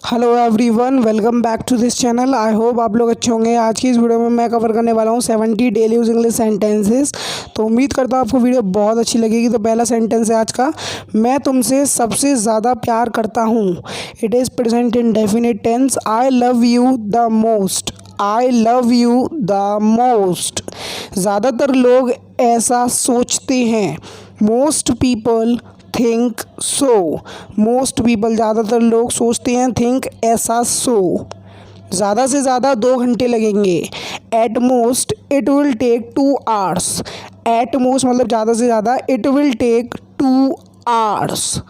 Hello everyone, welcome back to this channel. I hope आप लोग अच्छे होंगे। आज की इस वीडियो में मैं कवर करने वाला हूँ 70 डेली यूज इंग्लिश सेंटेंसेस। तो उम्मीद करता हूँ आपको वीडियो बहुत अच्छी लगेगी। तो पहला सेंटेंस है आज का, मैं तुमसे सबसे ज़्यादा प्यार करता हूँ। It is present in definite tense. I love you the most. I love you the most. ज़्यादातर लोग ऐसा सोचते हैं। Most people think so. Most people, ज़्यादातर लोग सोचते हैं, थिंक ऐसा सो। ज़्यादा से ज़्यादा 2 घंटे लगेंगे। At most it will take 2 hours. At most मतलब ज़्यादा से ज़्यादा, इट विल टेक 2 आवर्स।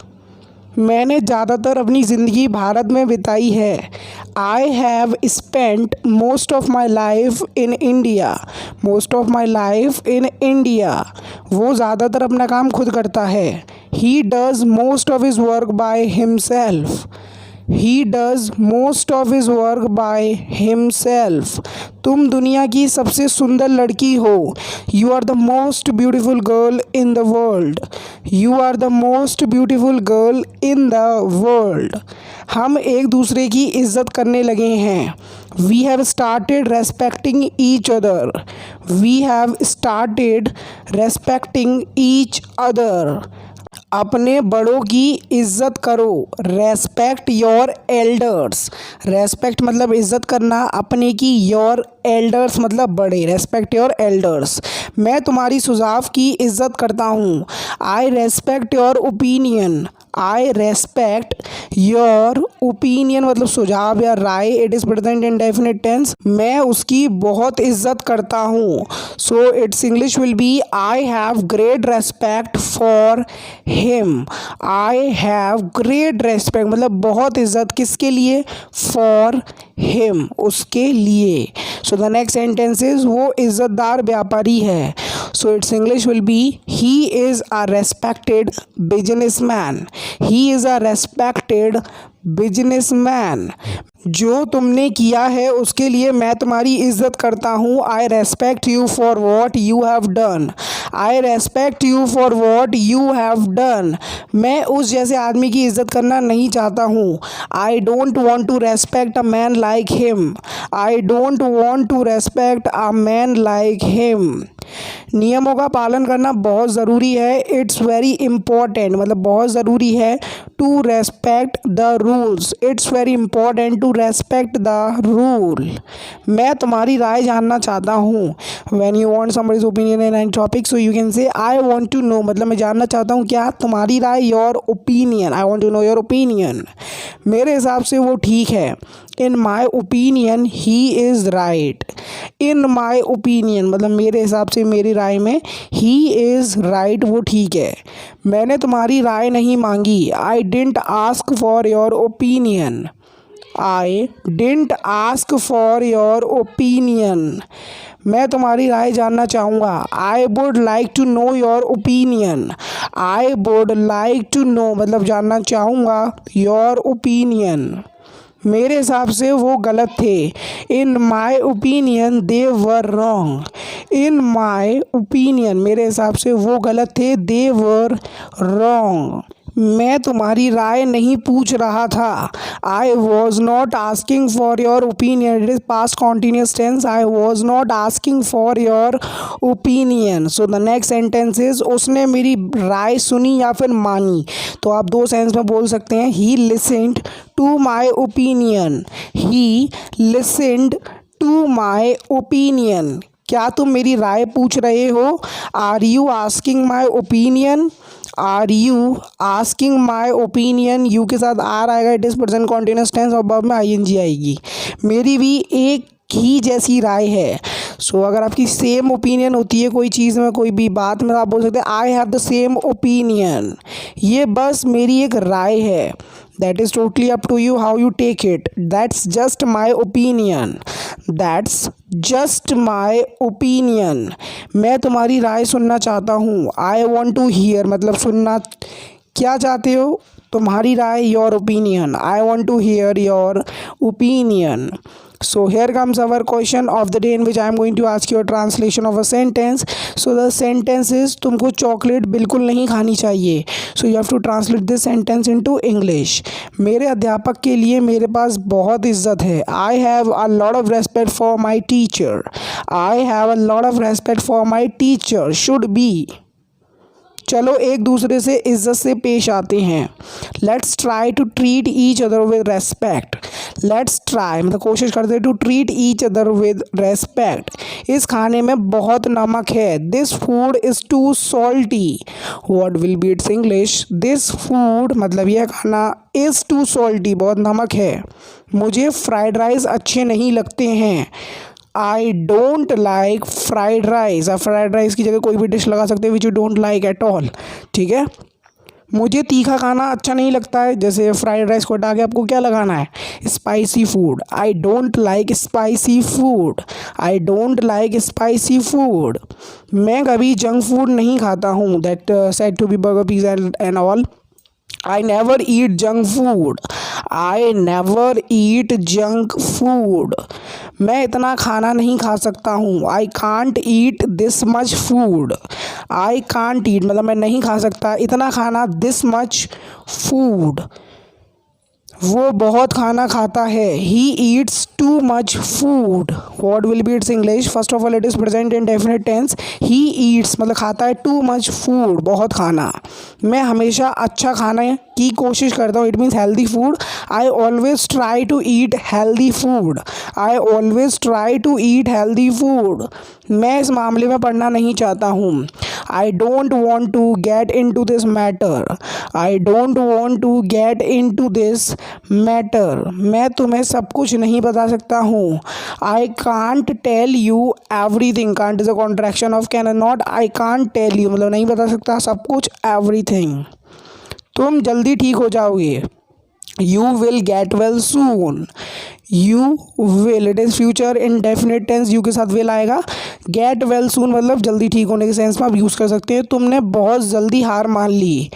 मैंने ज़्यादातर अपनी ज़िंदगी भारत में बिताई है। I have spent most of my life in India. Most of my life in India. वो ज़्यादातर अपना काम खुद करता है। He does most of his work by himself. He does most of his work by himself. तुम दुनिया की सबसे सुंदर लड़की हो। You are the most beautiful girl in the world. You are the most beautiful girl in the world. हम एक दूसरे की इज्जत करने लगे हैं। We have started respecting each other. We have started respecting each other. अपने बड़ों की इज्जत करो। Respect your elders. रेस्पेक्ट मतलब इज्जत करना, अपने की। योर एल्डर्स मतलब बड़े। Respect your elders. मैं तुम्हारी सुझाव की इज्जत करता हूँ। I respect your opinion. I respect your opinion मतलब सुझाव या राय। It is present in definite tense. मैं उसकी बहुत इज्जत करता हूँ। So it's English will be I have great respect for him. I have great respect मतलब बहुत इज्जत, किसके लिए? फॉर हिम, उसके लिए। So the next sentence is, वो इज्जतदार व्यापारी है। So it's English will B he is a respected businessman. He is a respected businessman. जो तुमने किया है उसके लिए मैं तुम्हारी इज्जत करता हूँ। I respect you for what you have done. I respect you for what you have done. मैं उस जैसे आदमी की इज्जत करना नहीं चाहता हूँ। I don't want to respect a man like him. I don't want to respect a man like him. नियमों का पालन करना बहुत ज़रूरी है। इट्स वेरी इम्पॉर्टेंट मतलब बहुत ज़रूरी है। To respect the rules. It's very important to respect the rule. मैं तुम्हारी राय जानना चाहता हूँ। When you want somebody's opinion in any topic, so you can say I want to know मतलब मैं जानना चाहता हूँ क्या? तुम्हारी राय, your opinion. I want to know your opinion. मेरे हिसाब से वो ठीक है। In my opinion he is right. In my opinion मतलब मेरे हिसाब से, मेरी राय में, ही इज़ राइट, वो ठीक है। मैंने तुम्हारी राय नहीं मांगी। I didn't ask for your opinion. I didn't ask for your opinion. मैं तुम्हारी राय जानना चाहूँगा। I would like to know your opinion. I would like to know मतलब जानना चाहूँगा, योर ओपिनियन। मेरे हिसाब से वो गलत थे। In my opinion they were wrong. In my opinion मेरे हिसाब से वो गलत थे। They were wrong. मैं तुम्हारी राय नहीं पूछ रहा था। I was not asking for your opinion. It is past continuous tense. I was not asking for your opinion. So the next sentence is, उसने मेरी राय सुनी या फिर मानी। तो आप 2 सेंस में बोल सकते हैं। He listened to my opinion. He listened to my opinion. क्या तुम मेरी राय पूछ रहे हो? Are you asking my opinion? Are you asking my opinion? You के साथ आर आएगा। It is present continuous tense और वर्ब में आईएनजी आएगी। मेरी भी एक ही जैसी राय है। सो अगर आपकी सेम ओपिनियन होती है कोई चीज़ में, कोई भी बात में, आप बोल सकते हैं I have the same opinion. ये बस मेरी एक राय है। That is totally up to you how you take it. That's just my opinion. That's just my opinion. मैं तुम्हारी राय सुनना चाहता हूँ। आई वॉन्ट टू हियर मतलब सुनना। क्या चाहते हो? तुम्हारी राय, your opinion, I want to hear your opinion. So here comes our question of the day in which I am going to ask you a translation of a sentence. So the sentence is तुमको chocolate बिल्कुल नहीं खानी चाहिए. So you have to translate this sentence into English. मेरे अध्यापक के लिए मेरे पास बहुत इज्जत है. I have a lot of respect for my teacher. I have a lot of respect for my teacher. Should be. चलो एक दूसरे से इज्जत से पेश आते हैं. Let's try to treat each other with respect. Let's try मतलब कोशिश करते हैं to treat each other with respect. इस खाने में बहुत नमक है. This food is too salty. What will be its English? This food मतलब यह खाना इज़ टू सॉल्टी बहुत नमक है. मुझे फ्राइड राइस अच्छे नहीं लगते हैं. आई डोंट लाइक फ्राइड राइस. आप फ्राइड राइस की जगह कोई भी डिश लगा सकते हैं which you don't like at all. ठीक है. मुझे तीखा खाना अच्छा नहीं लगता है. जैसे फ्राइड राइस को हटा के आपको क्या लगाना है? Spicy food. I don't like spicy food. I don't like spicy food. मैं कभी जंक फूड नहीं खाता हूँ. That said to be burger pizza and all. I never eat junk food. I never eat junk food. मैं इतना खाना नहीं खा सकता हूँ. I can't eat this much food. I can't eat मतलब मैं नहीं खा सकता इतना खाना. This much food. वो बहुत खाना खाता है. He eats too much food. What will be its English? First of all, it is present in definite tense. He eats मतलब खाता है too much food बहुत खाना. मैं हमेशा अच्छा खाने की कोशिश करता हूँ. It means healthy food. I always try to eat healthy food. I always try to eat healthy food. मैं इस मामले में पढ़ना नहीं चाहता हूँ. I don't want to get into this matter. I don't want to get into this matter. मैं तुम्हें सब कुछ नहीं बता सकता हूँ. I can't tell you everything. Can't is a contraction of cannot. I can't tell you मतलब नहीं बता सकता सब कुछ. Everything. तुम जल्दी ठीक हो जाओगे. You will get well soon. You will, it is future indefinite tense. you के साथ will आएगा. get well soon मतलब जल्दी ठीक होने के सेंस में आप यूज़ कर सकते हैं. तुमने बहुत जल्दी हार मान ली.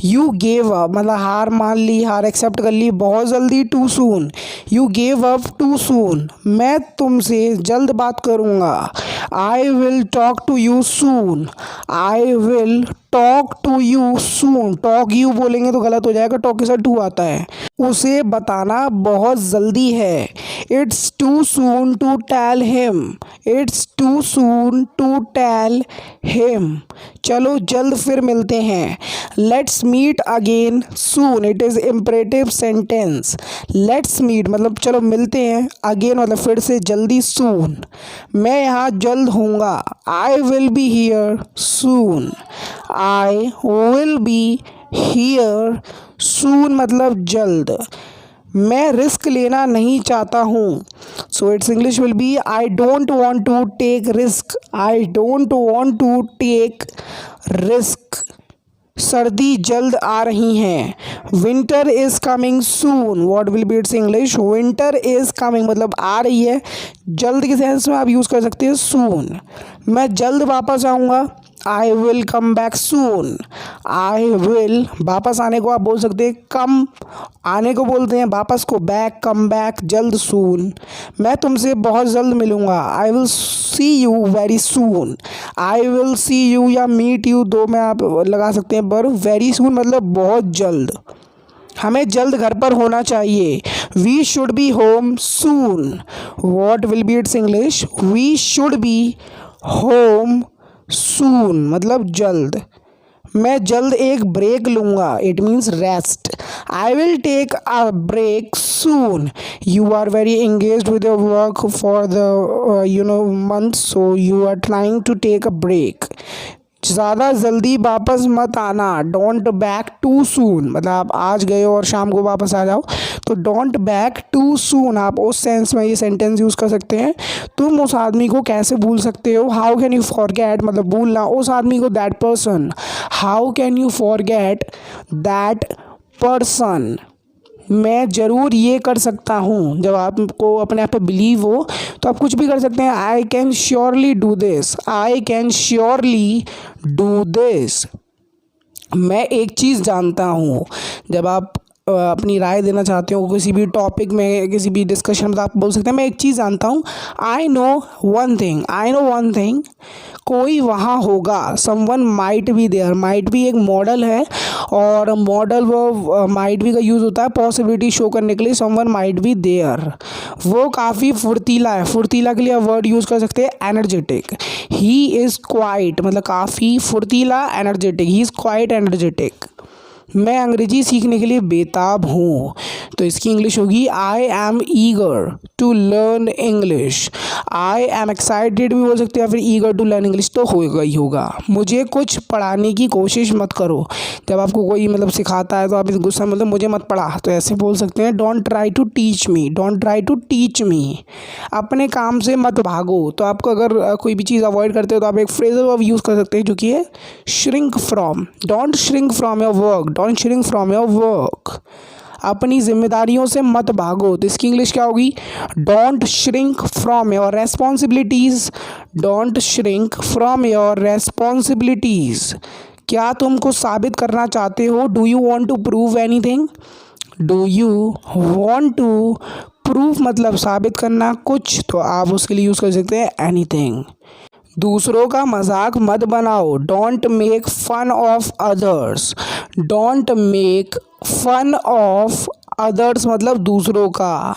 You gave up मतलब हार मान ली, हार एक्सेप्ट कर ली बहुत जल्दी. too soon. You gave up too soon. मैं तुमसे जल्द बात करूँगा. I will talk to you soon. I will talk to you soon. talk you बोलेंगे तो गलत हो जाएगा. talk के साथ to आता है. उसे बताना बहुत जल्दी है. It's too soon to tell him. It's too soon to tell him. चलो जल्द फिर मिलते हैं. Let's meet again soon. It is imperative sentence. Let's meet मतलब चलो मिलते हैं. Again मतलब फिर से जल्दी. soon. मैं यहाँ जल्द हूँगा. I will be here soon. I will be here soon मतलब जल्द. मैं रिस्क लेना नहीं चाहता हूँ. So it's English will be I don't want to take risk. I don't want to take risk. सर्दी जल्द आ रही हैं. Winter is coming soon. What will be its English? Winter is coming मतलब आ रही है. जल्द के सेंस में आप यूज़ कर सकते हैं सून. मैं जल्द वापस आऊँगा. I will come back soon. I will वापस आने को आप बोल सकते हैं कम. आने को बोलते हैं वापस को बैक. कम बैक जल्द. सून. मैं तुमसे बहुत जल्द मिलूँगा. I will see you very soon. I will see you या मीट यू दो में आप लगा सकते हैं पर वेरी सून मतलब बहुत जल्द. हमें जल्द घर पर होना चाहिए. We should be home soon. What will be its English? We should be home soon मतलब जल्द. मैं जल्द एक ब्रेक लूँगा. It means rest. I will take a break soon. You are very engaged with your work for the month so you are trying to take a break. ज़्यादा जल्दी वापस मत आना. डोंट बैक टू सून मतलब आप आज गए और शाम को वापस आ जाओ तो डोंट बैक टू सून. आप उस सेंस में ये सेंटेंस यूज़ कर सकते हैं. तुम उस आदमी को कैसे भूल सकते हो? हाउ कैन यू फॉरगेट मतलब भूलना. उस आदमी को that person. How can you forget that person. मैं ज़रूर ये कर सकता हूँ. जब आपको अपने आप पे बिलीव हो तो आप कुछ भी कर सकते हैं. I can surely do this. I can surely do this. मैं एक चीज़ जानता हूँ। जब आप अपनी राय देना चाहते हो किसी भी टॉपिक में, किसी भी डिस्कशन में, तो आप बोल सकते हैं मैं एक चीज़ जानता हूँ। आई नो वन थिंग, कोई वहाँ होगा। Someone might be there. Might be एक मॉडल है, और मॉडल वो माइट बी का यूज़ होता है पॉसिबिलिटी शो करने के लिए। समवन माइट बी देयर, वो काफ़ी फुर्तीला है। फुर्तीला के लिए आप वर्ड यूज़ कर सकते हैं एनर्जेटिक। ही इज़ क्वाइट, मतलब काफ़ी फुर्तीला, energetic. He is quite energetic. मैं अंग्रेजी सीखने के लिए बेताब हूँ, तो इसकी इंग्लिश होगी I am eager to learn English. I am excited भी बोल सकते हैं, या फिर ईगर टू लर्न इंग्लिश तो होगा ही होगा। मुझे कुछ पढ़ाने की कोशिश मत करो। जब आपको कोई मतलब सिखाता है तो आप इस गुस्सा मतलब मुझे मत पढ़ा, तो ऐसे बोल सकते हैं don't try to teach me. Don't try to teach me. अपने काम से मत भागो। तो आपको अगर कोई भी चीज़ अवॉइड करते हो तो आप एक फ्रेजल वर्ब यूज़ कर सकते हैं जो कि है shrink from. Don't shrink from your work. Don't shrink from your work. अपनी जिम्मेदारियों से मत भागो, तो इसकी इंग्लिश क्या होगी? Don't shrink from your responsibilities. Don't shrink from your responsibilities. क्या तुम कुछ साबित करना चाहते हो? Do you want to prove anything? Do you want to prove मतलब साबित करना कुछ, तो आप उसके लिए यूज़ कर सकते हैं एनीथिंग। दूसरों का मजाक मत बनाओ। Don't make fun of others. Don't make fun of others मतलब दूसरों का।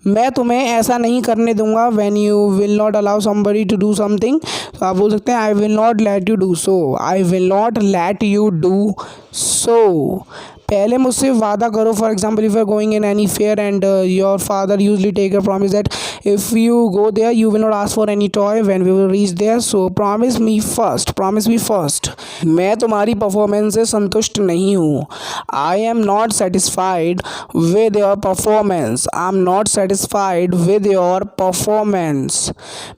मैं तुम्हें ऐसा नहीं करने दूंगा। When you will not allow somebody to do something, तो आप बोल सकते हैं I will not let you do so. I will not let you do so. पहले मुझसे वादा करो। For example, if you are going in any fair and your father usually take a promise that if you go there you will not ask for any toy when we will reach there, so promise me first. Promise me first. मैं तुम्हारी performance से संतुष्ट नहीं हूँ। I am not satisfied with your performance. I am not satisfied with your performance.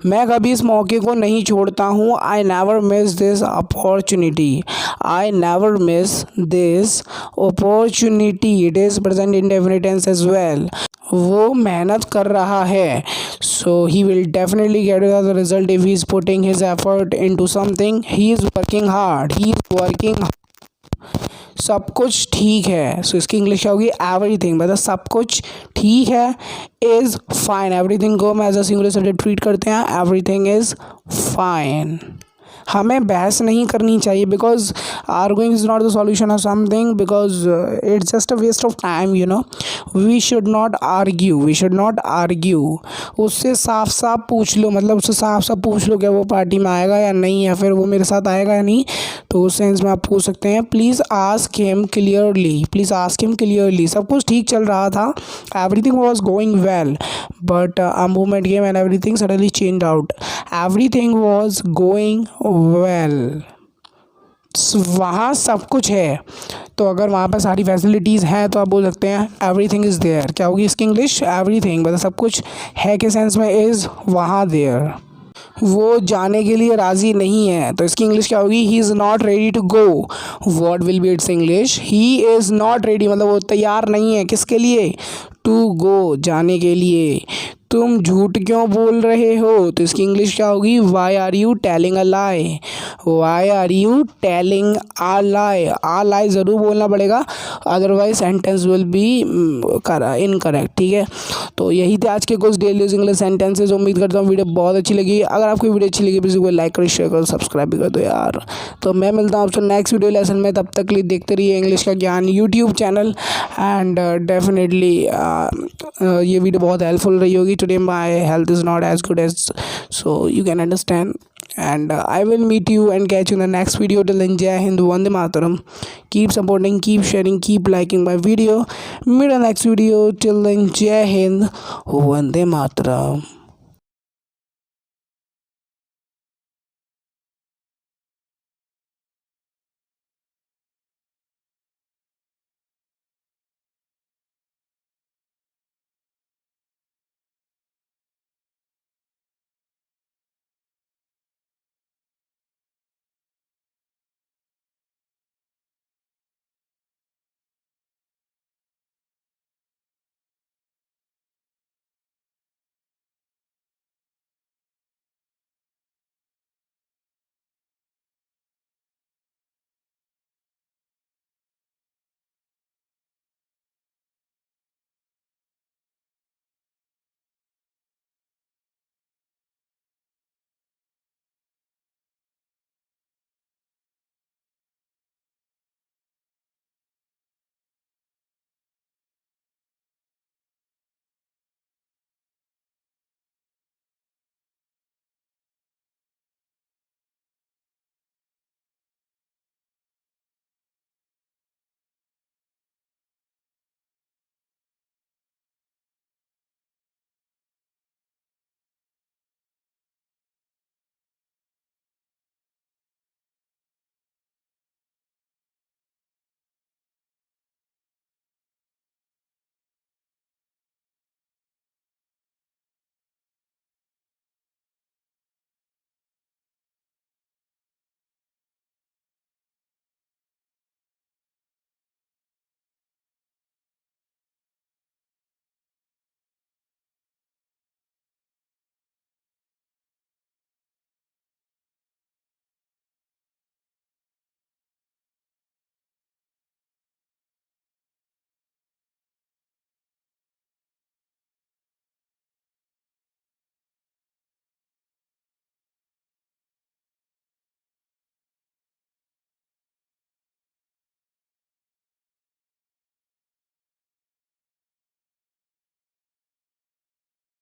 मैं कभी इस मौके को नहीं छोड़ता हूँ। I never miss this opportunity. I never miss this opportunity. It is present indefinite tense as well. वो मेहनत कर रहा है, so he will definitely get the result if he is putting his effort into something. He is working hard. He is working hard. सब कुछ ठीक है, सो इसकी इंग्लिश क्या होगी? एवरीथिंग, मतलब सब कुछ ठीक है। Is fine. एवरीथिंग को हम as a singular subject treat करते हैं। Everything is fine. हमें बहस नहीं करनी चाहिए, because arguing is not the solution of something, because it's just a waste of time, you know. We should not argue. We should not argue. उससे साफ साफ पूछ लो, मतलब उससे साफ साफ पूछ लो क्या वो पार्टी में आएगा या नहीं, या फिर वो मेरे साथ आएगा या नहीं। तो उस सेंस में आप पूछ सकते हैं please ask him clearly. Please ask him clearly. सब कुछ ठीक चल रहा था। Everything was going well, but a movement came and everything suddenly changed out. Everything was going well. वहाँ सब कुछ है, तो अगर वहाँ पर सारी फैसिलिटीज़ हैं तो आप बोल सकते हैं एवरीथिंग इज़ देयर। क्या होगी इसकी इंग्लिश? एवरीथिंग, मतलब सब कुछ है के सेंस में इज़ वहाँ देयर। वो जाने के लिए राज़ी नहीं है, तो इसकी इंग्लिश क्या होगी? He is not ready to go. What will be its English? He is not ready, मतलब वो तैयार नहीं है किसके लिए? टू गो, जाने के लिए। तुम झूठ क्यों बोल रहे हो? तो इसकी इंग्लिश क्या होगी? Why are you telling a lie. Why are you telling a lie. A lie ज़रूर बोलना पड़ेगा, otherwise sentence will be incorrect. ठीक है, तो यही थे आज के कुछ डेली यूजिंग इंग्लिश सेंटेंसेस। उम्मीद करता हूँ वीडियो बहुत अच्छी लगी। अगर आपको वीडियो अच्छी लगी प्लीज़ लाइक करो, शेयर करो, सब्सक्राइब भी कर दो यार। तो मैं मिलता हूँ आपसे नेक्स्ट वीडियो लेसन में। तब तक के लिए देखते रहिए इंग्लिश का ज्ञान यूट्यूब चैनल। एंड डेफिनेटली ये वीडियो बहुत हेल्पफुल रही होगी। Today my health is not as good as, so you can understand, and I will meet you and catch you in the next video. Till then, Jai Hind, Vande Mataram. Keep supporting, keep sharing, keep liking my video. Meet the next video. Till then, Jai Hind, Vande Mataram.